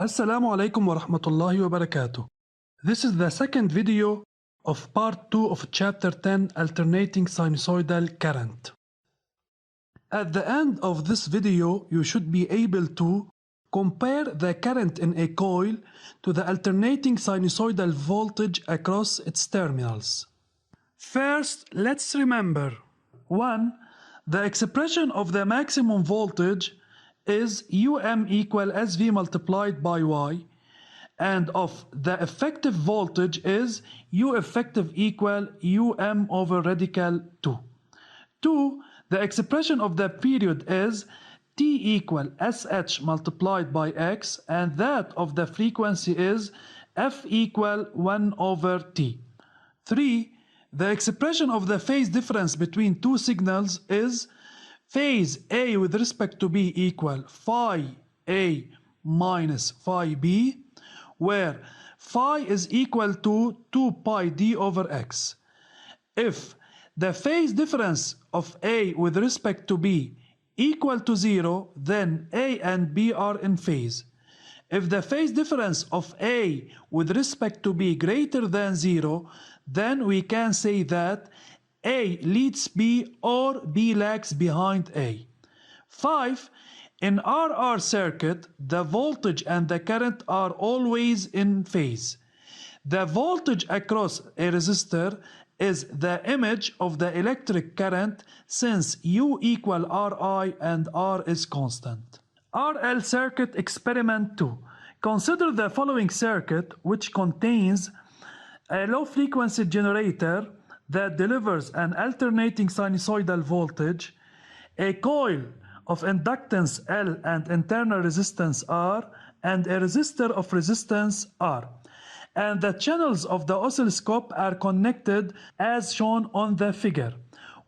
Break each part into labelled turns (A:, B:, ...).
A: Assalamu alaikum wa rahmatullahi wa barakatuh. This is the second video of part 2 of chapter 10, Alternating Sinusoidal Current. At the end of this video, you should be able to compare the current in a coil to the alternating sinusoidal voltage across its terminals. First, let's remember 1. The expression of the maximum voltage is UM equal SV multiplied by Y, and of the effective voltage is U effective equal UM over radical 2. 2. The expression of the period is T equal SH multiplied by X, and that of the frequency is F equal 1 over T. 3. The expression of the phase difference between two signals is phase A with respect to B equal phi A minus phi B, where phi is equal to 2 pi d over x. If the phase difference of A with respect to B equal to 0, then A and B are in phase. If the phase difference of A with respect to B greater than 0, then we can say that A leads B or B lags behind A. 5. In RR circuit, the voltage and the current are always in phase. The voltage across a resistor is the image of the electric current since U equal Ri and R is constant. RL circuit experiment 2. Consider the following circuit, which contains a low frequency generator that delivers an alternating sinusoidal voltage, a coil of inductance L and internal resistance R, and a resistor of resistance R. And the channels of the oscilloscope are connected as shown on the figure,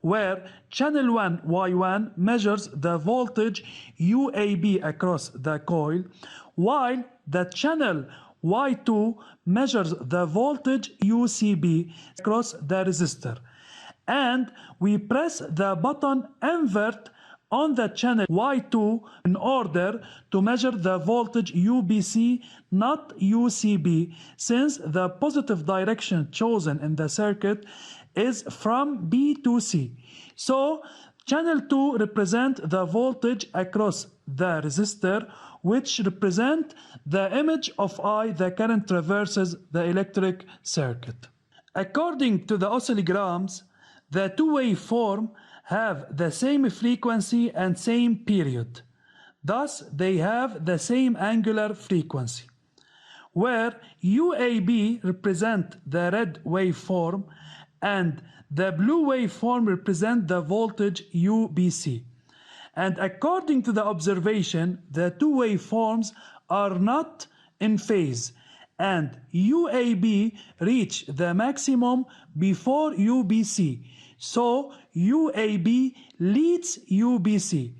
A: where channel 1 Y1 measures the voltage UAB across the coil, while the channel Y2 measures the voltage UCB across the resistor. And we press the button invert on the channel Y2 in order to measure the voltage UBC, not UCB, since the positive direction chosen in the circuit is from B to C. So channel 2 represents the voltage across the resistor, which represent the image of I, the current traverses the electric circuit. According to the oscillograms, the two waveforms have the same frequency and same period. Thus, they have the same angular frequency, where UAB represent the red waveform and the blue waveform represent the voltage UBC. And according to the observation, the two waveforms are not in phase, and UAB reach the maximum before UBC. So UAB leads UBC.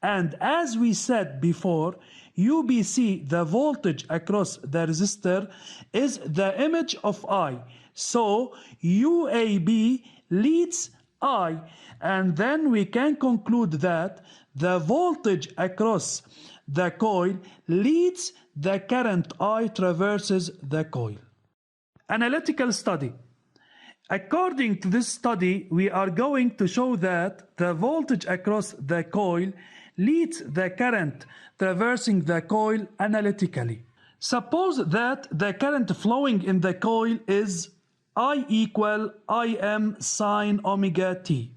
A: And as we said before, UBC, the voltage across the resistor, is the image of I. So UAB leads I, and then we can conclude that the voltage across the coil leads the current I traverses the coil. Analytical study. According to this study, we are going to show that the voltage across the coil leads the current traversing the coil analytically. Suppose that the current flowing in the coil is I equal Im sine omega t,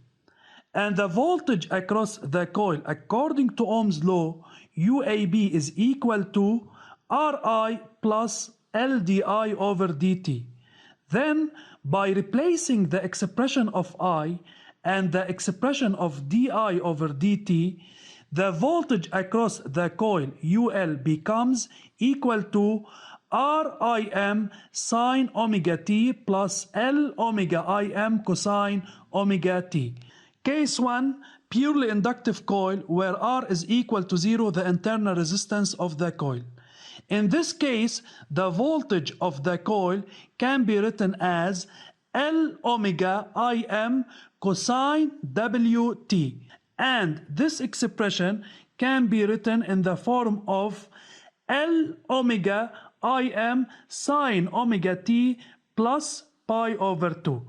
A: and the voltage across the coil according to Ohm's law, UAB is equal to Ri plus LdI over dt. Then, by replacing the expression of I and the expression of di over dt, the voltage across the coil UL becomes equal to Rim sine omega t plus L omega Im cosine omega t. Case 1, purely inductive coil where R is equal to 0, the internal resistance of the coil. In this case, the voltage of the coil can be written as L omega Im cosine Wt, and this expression can be written in the form of L omega Im sine omega t plus pi over 2.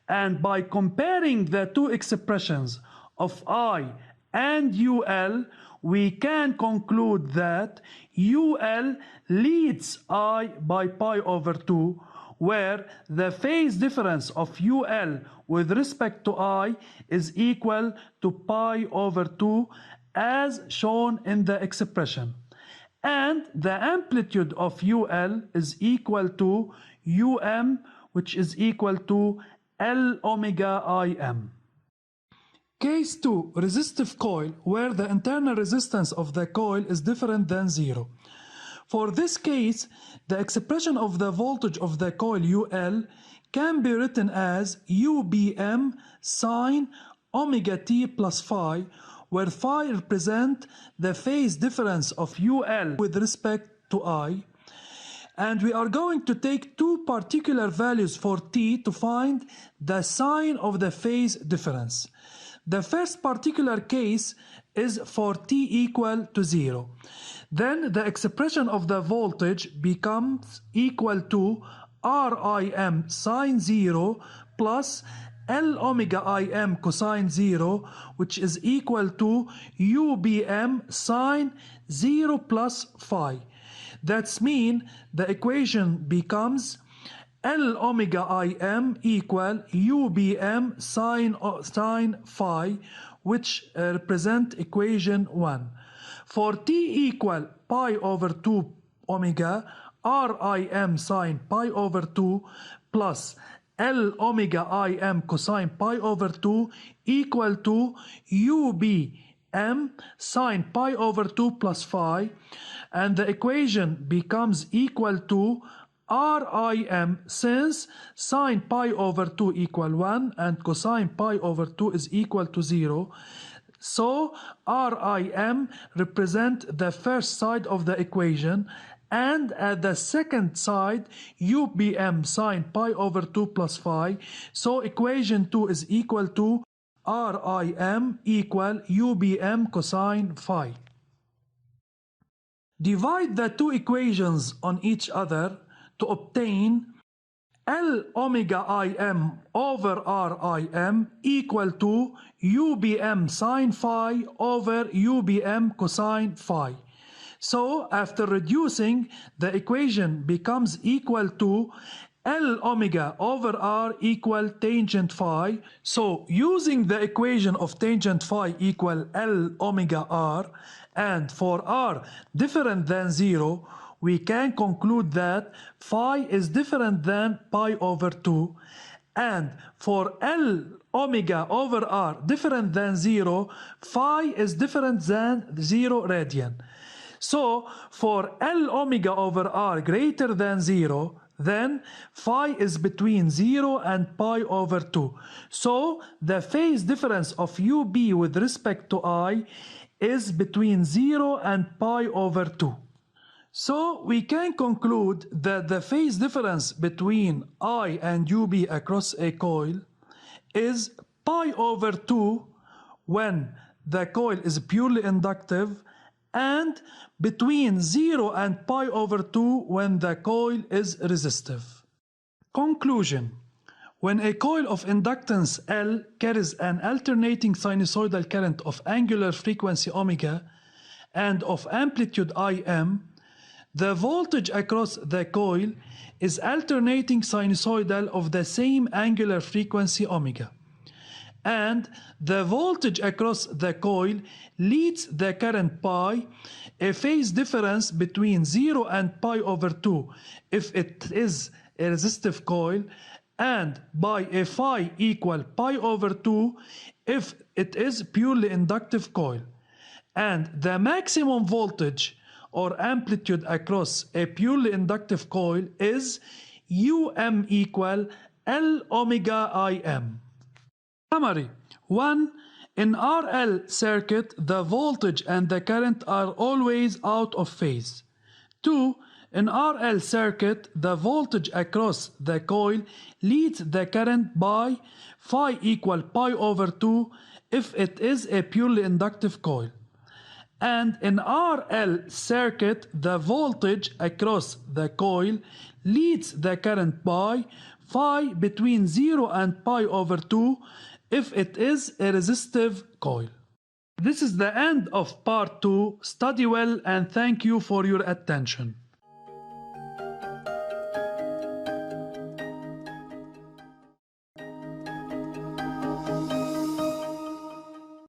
A: And by comparing the two expressions of I and UL, we can conclude that UL leads I by pi over 2, where the phase difference of UL with respect to I is equal to pi over 2 as shown in the expression. And the amplitude of UL is equal to UM, which is equal to L omega Im. Case 2, resistive coil, where the internal resistance of the coil is different than 0. For this case, the expression of the voltage of the coil UL can be written as UBM sine omega t plus phi, where phi represents the phase difference of UL with respect to I. And we are going to take two particular values for t to find the sign of the phase difference. The first particular case is for t equal to 0. Then the expression of the voltage becomes equal to Rim sine 0 plus L omega Im cosine 0, which is equal to UBM sine 0 plus phi. That's mean the equation becomes L omega Im equal UBM sine phi, which represent equation 1. For t equal pi over 2 omega, Rim sine pi over 2 plus L omega Im cosine pi over 2 equal to UBM sine pi over 2 plus phi, and the equation becomes equal to Rim, since sine pi over 2 equal 1 and cosine pi over 2 is equal to 0. So Rim represent the first side of the equation, and at the second side UBM sine pi over 2 plus phi. So equation 2 is equal to Rim equal UBM cosine phi. Divide the two equations on each other to obtain L omega Im over Rim equal to UBM sine phi over UBM cosine phi. So after reducing, the equation becomes equal to L omega over R equal tangent phi. So using the equation of tangent phi equal L omega R, and for R different than 0, we can conclude that phi is different than pi over 2, and for L omega over R different than 0, phi is different than 0 radian. So for L omega over R greater than 0, then phi is between 0 and pi over 2. So the phase difference of UB with respect to I is between 0 and pi over 2. So we can conclude that the phase difference between I and UB across a coil is pi over 2 when the coil is purely inductive, and between 0 and pi over 2 when the coil is resistive. Conclusion: when a coil of inductance L carries an alternating sinusoidal current of angular frequency omega and of amplitude Im, the voltage across the coil is alternating sinusoidal of the same angular frequency omega, and the voltage across the coil leads the current pi, a phase difference between 0 and pi over 2 if it is a resistive coil, and by a phi equal pi over 2 if it is purely inductive coil. And the maximum voltage or amplitude across a purely inductive coil is Um equal L omega Im. Summary: 1. In RL circuit, the voltage and the current are always out of phase. 2. In RL circuit, the voltage across the coil leads the current by phi equal pi over 2 if it is a purely inductive coil. And in RL circuit, the voltage across the coil leads the current by phi between 0 and pi over 2 if it is a resistive coil. This is the end of part 2. Study well and thank you for your attention.